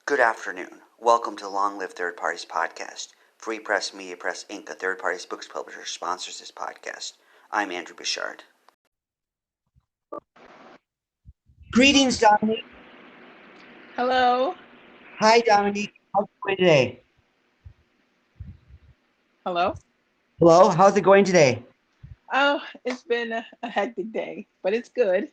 Good afternoon. Welcome to Long Live Third Parties Podcast. Free Press Media Press Inc., a third parties books publisher, sponsors this podcast. I'm Andrew Bichard. Greetings, Dominique. Hello. Hi, Dominique. How's it going today? Hello. Hello, how's it going today? Oh, it's been a hectic day, but it's good.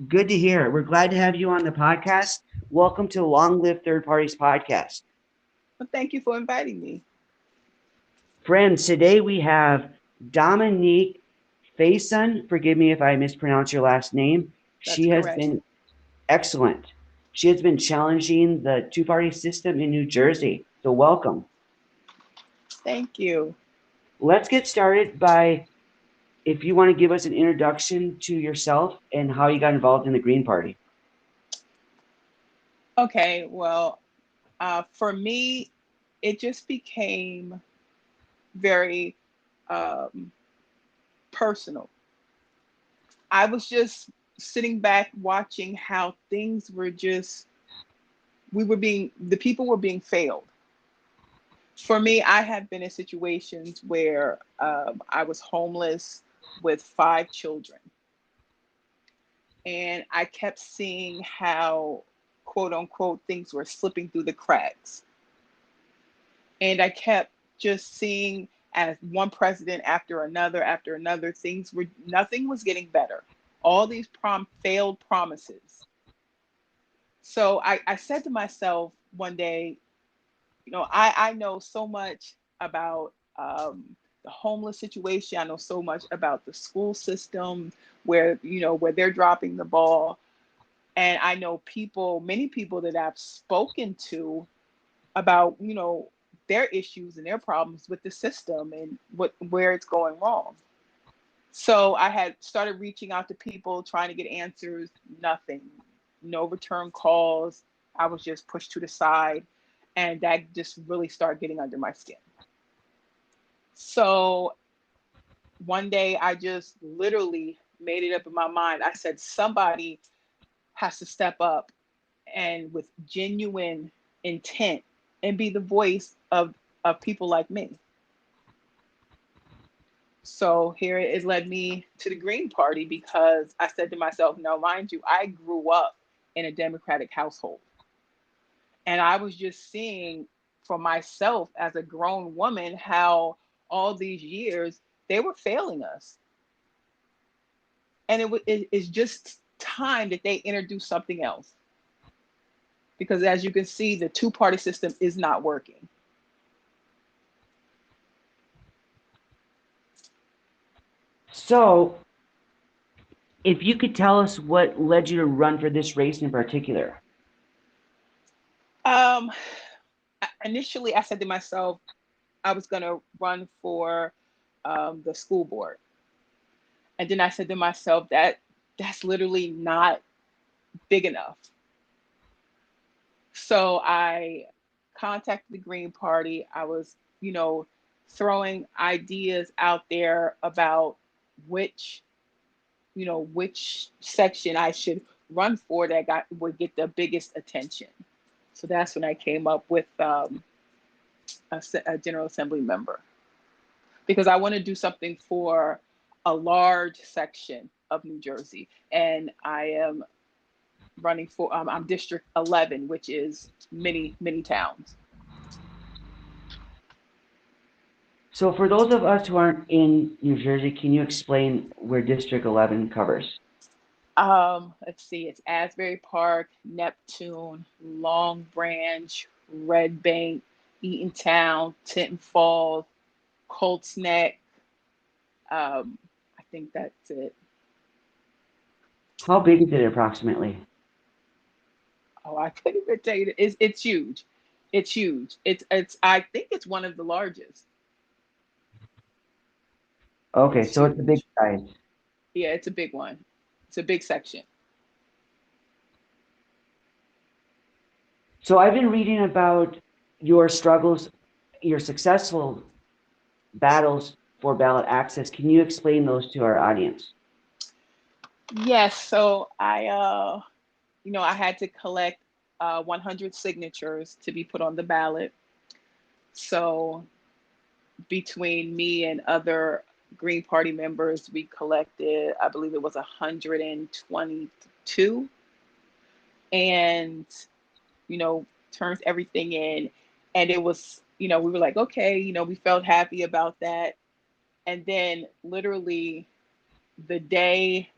Good to hear. We're glad to have you on the podcast. Welcome to Long Live Third Parties Podcast. Well, thank you for inviting me. Friends, today we have Dominique Faison. Forgive me if I mispronounce your last name. That's She has correct. been excellent. She has been challenging the two-party system in New Jersey. So welcome. Thank you. Let's get started by, if you want to give us an introduction to yourself and how you got involved in the Green Party. Okay, well, for me, it just became very personal. I was just sitting back watching how things were the people were being failed. For me, I have been in situations where I was homeless with 5 children. And I kept seeing how, quote unquote, things were slipping through the cracks. And I kept just seeing as one president after another, nothing was getting better. All these failed promises. So I said to myself one day, I know so much about the homeless situation. I know so much about the school system where they're dropping the ball. And I know many people that I've spoken to about, their issues and their problems with the system and where it's going wrong. So I had started reaching out to people, trying to get answers, nothing, no return calls. I was just pushed to the side. And that just really started getting under my skin. So one day I just literally made it up in my mind. I said, somebody has to step up and with genuine intent and be the voice of people like me. So here it led me to the Green Party because I said to myself, now, mind you, I grew up in a Democratic household. And I was just seeing for myself as a grown woman how all these years they were failing us. And it's just time that they introduce something else. Because as you can see, the two-party system is not working. So, if you could tell us what led you to run for this race in particular. Initially, I said to myself, I was going to run for the school board. And then I said to myself, that's literally not big enough. So I contacted the Green Party. I was, throwing ideas out there about which section I should run for that would get the biggest attention. So that's when I came up with a General Assembly member, because I want to do something for a large section of New Jersey. And I am running for, I'm District 11, which is many, many towns. So, for those of us who aren't in New Jersey, can you explain where District 11 covers? Let's see, it's Asbury Park, Neptune, Long Branch, Red Bank, Eatontown, Tinton Falls, Colts Neck. I think that's it. How big is it approximately? Oh, I couldn't even tell you. It's huge. It's huge. It's. I think it's one of the largest. Okay, It's so it's a big huge. size. Yeah, it's a big one. It's a big section. So, I've been reading about your struggles, your successful battles for ballot access. Can you explain those to our audience? Yes. So I had to collect 100 signatures to be put on the ballot. So between me and other Green Party members, we collected, I believe it was 122, and, turned everything in. And it was, we were like, okay, we felt happy about that. And then literally the day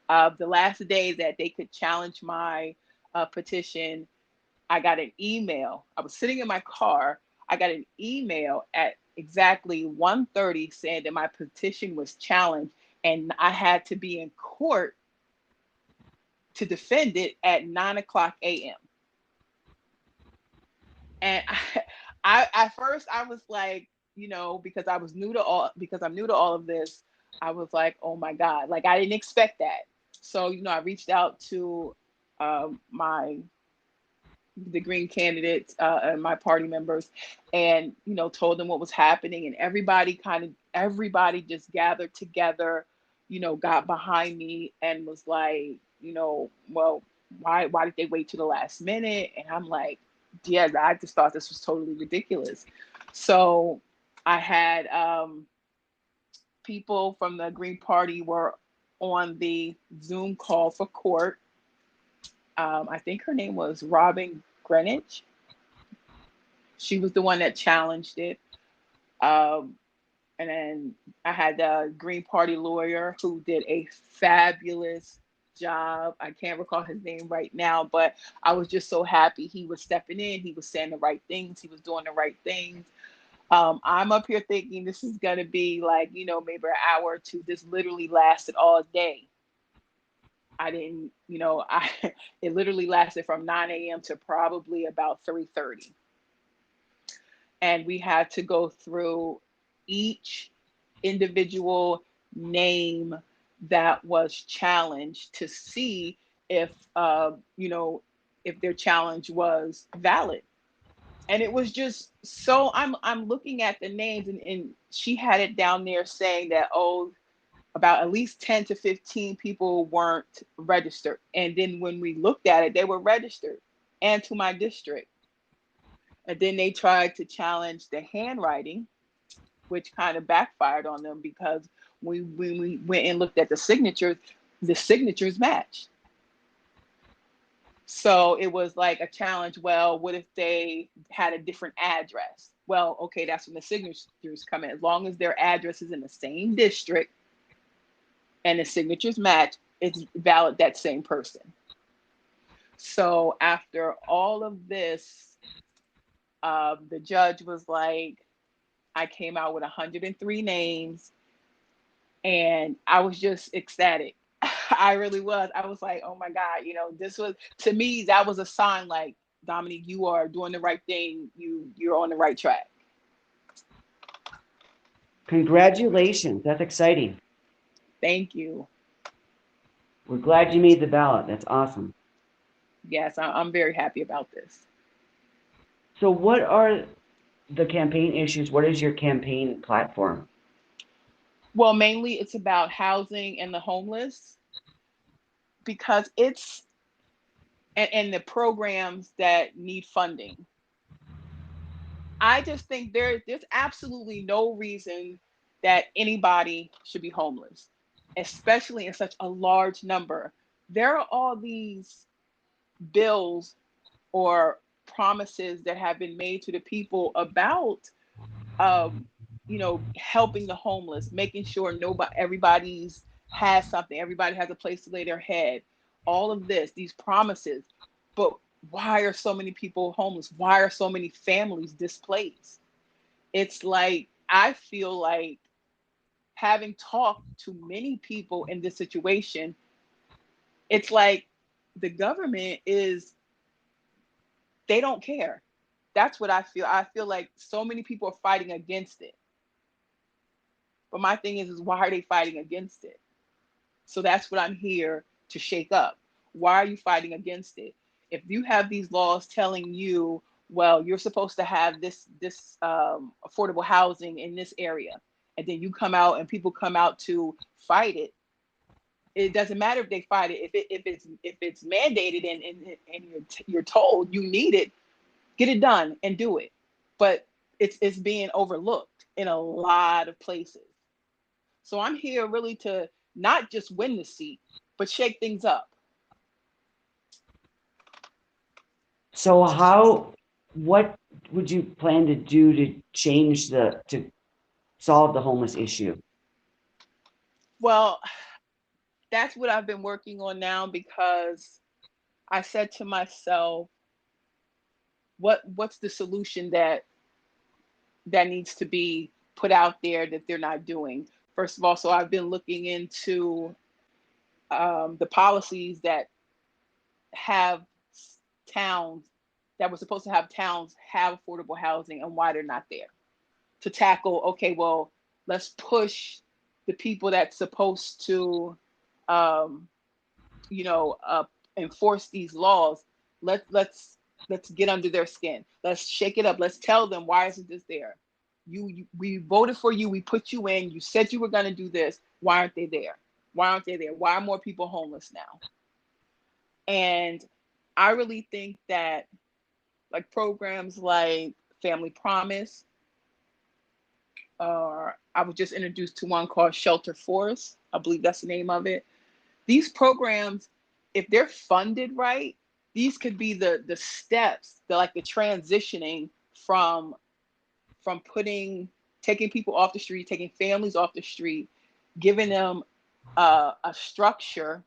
the last day that they could challenge my petition, I got an email. I was sitting in my car. I got an email at exactly 1:30 saying that my petition was challenged and I had to be in court to defend it at 9:00 a.m. And I at first I was like, because I'm new to all of this, I was like, oh my God, like I didn't expect that. So, I reached out to my the Green candidates and my party members, and told them what was happening, and everybody just gathered together, got behind me and was like, well, why did they wait to the last minute? And I'm like, yeah, I just thought this was totally ridiculous. So I had people from the Green Party were on the Zoom call for court. I think her name was Robin Greenwich. She was the one that challenged it. Um, and then I had the Green Party lawyer who did a fabulous job. I can't recall his name right now, but I was just so happy he was stepping in. He was saying the right things. He was doing the right things. I'm up here thinking this is going to be like, maybe an hour or two. This literally lasted all day. I didn't, it literally lasted from 9 a.m. to probably about 3:30. And we had to go through each individual name that was challenged to see if, if their challenge was valid. And it was just so I'm looking at the names, and she had it down there saying that, oh, about at least 10 to 15 people weren't registered. And then when we looked at it, they were registered and to my district. And then they tried to challenge the handwriting, which kind of backfired on them because when we went and looked at the signatures matched. So it was like a challenge. Well, what if they had a different address? Well, okay, that's when the signatures come in. As long as their address is in the same district and the signatures match, it's valid that same person. So after all of this, the judge was like, I came out with 103 names, and I was just ecstatic. I really was. I was like, oh my God, this was, to me, that was a sign like, Dominique, you are doing the right thing. You're on the right track. Congratulations. That's exciting. Thank you. We're glad you made the ballot. That's awesome. Yes, I'm very happy about this. So what are the campaign issues? What is your campaign platform? Well, mainly it's about housing and the homeless, because it's and the programs that need funding. I just think there's absolutely no reason that anybody should be homeless, especially in such a large number. There are all these bills or promises that have been made to the people about um, helping the homeless, making sure everybody's has something, everybody has a place to lay their head. All of these promises, but why are so many people homeless? Why are so many families displaced? It's like I feel like, having talked to many people in this situation, it's like the government is they don't care. That's what I feel. I feel like so many people are fighting against it. But my thing is why are they fighting against it? So that's what I'm here to shake up. Why are you fighting against it? If you have these laws telling you, well, you're supposed to have this affordable housing in this area, and then you come out and people come out to fight it, It doesn't matter if they fight it. If it's mandated and you're told you need it, get it done and do it. But it's being overlooked in a lot of places. So I'm here really to not just win the seat, but shake things up. So what would you plan to do to to solve the homeless issue? Well, that's what I've been working on now, because I said to myself, what's the solution that needs to be put out there that they're not doing? First of all, so I've been looking into the policies that have towns that were supposed to have towns have affordable housing and why they're not there, to tackle, okay, well, let's push the people that's supposed to um, you know, enforce these laws. Let's get under their skin. Let's shake it up. Let's tell them, why isn't this there? We voted for you. We put you in. You said you were going to do this. Why aren't they there? Why aren't they there? Why are more people homeless now? And I really think that, like, programs like Family Promise, or I was just introduced to one called Shelter Force. I believe that's the name of it. These programs, if they're funded right, these could be the steps, the transitioning from taking people off the street, taking families off the street, giving them a structure,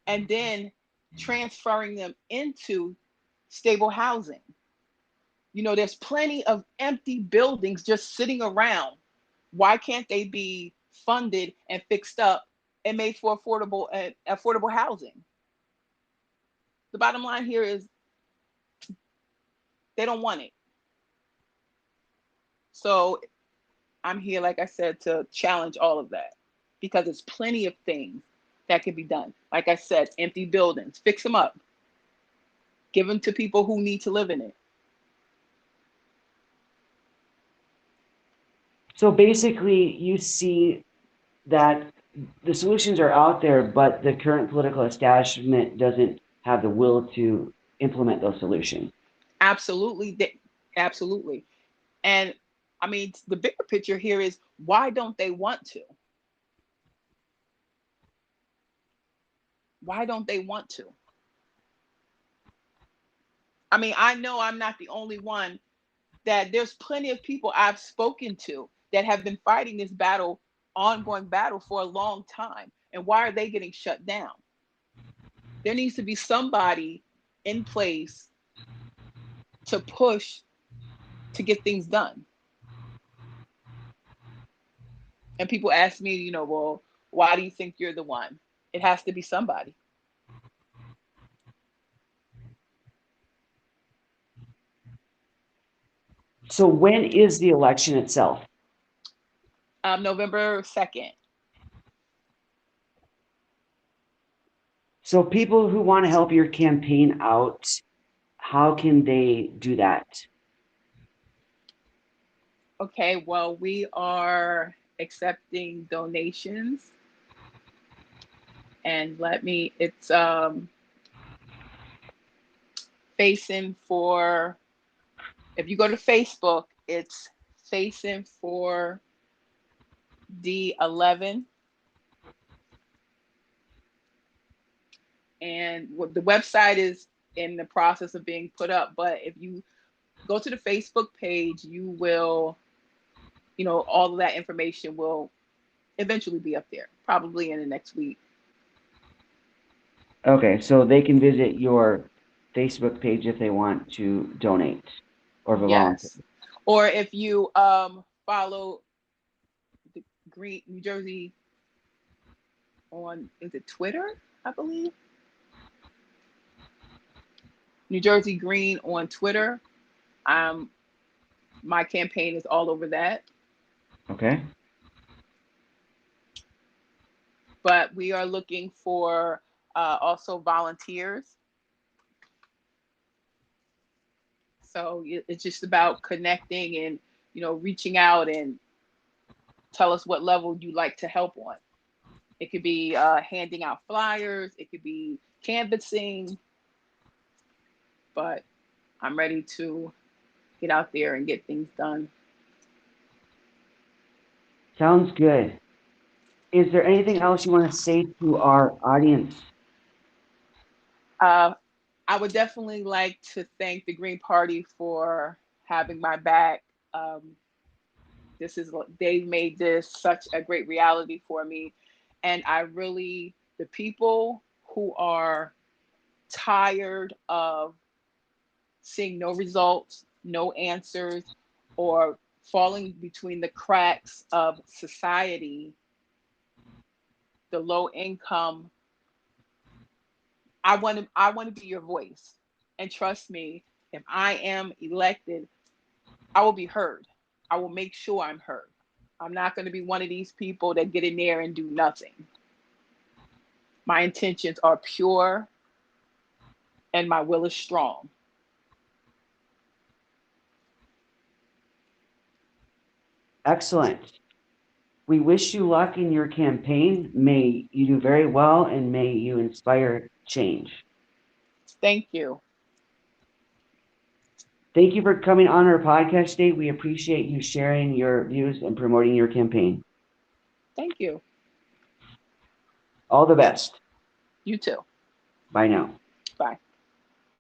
and then transferring them into stable housing. There's plenty of empty buildings just sitting around. Why can't they be funded and fixed up and made for affordable housing? The bottom line here is they don't want it. So I'm here, like I said, to challenge all of that, because there's plenty of things that can be done. Like I said, empty buildings, fix them up, give them to people who need to live in it. So basically, you see that the solutions are out there, but the current political establishment doesn't have the will to implement those solutions. Absolutely, absolutely. And I mean, the bigger picture here is, why don't they want to? Why don't they want to? I mean, I know I'm not the only one, that there's plenty of people I've spoken to that have been fighting this ongoing battle for a long time. And why are they getting shut down? There needs to be somebody in place to push to get things done. And people ask me, well, why do you think you're the one? It has to be somebody. So when is the election itself? November 2nd. So people who want to help your campaign out, how can they do that? Okay, well, we are accepting donations. And it's facing for, if you go to Facebook, it's facing for D11. And the website is in the process of being put up. But if you go to the Facebook page, you will, all of that information will eventually be up there, probably in the next week. Okay, so they can visit your Facebook page if they want to donate or volunteer. Yes. Or if you follow the Green New Jersey on, is it Twitter, I believe? New Jersey Green on Twitter. My campaign is all over that. Okay. But we are looking for also volunteers. So it's just about connecting and, reaching out and tell us what level you'd like to help on. It could be handing out flyers. It could be canvassing. But I'm ready to get out there and get things done. Sounds good. Is there anything else you want to say to our audience? Uh, I would definitely like to thank the Green Party for having my back. Um, they've made this such a great reality for me, and the people who are tired of seeing no results, no answers, or falling between the cracks of society, the low income. I want to be your voice. And trust me, if I am elected, I will be heard. I will make sure I'm heard. I'm not going to be one of these people that get in there and do nothing. My intentions are pure and my will is strong. Excellent. We wish you luck in your campaign. May you do very well and may you inspire change. Thank you. Thank you for coming on our podcast today. We appreciate you sharing your views and promoting your campaign. Thank you. All the best. You too. Bye now. Bye.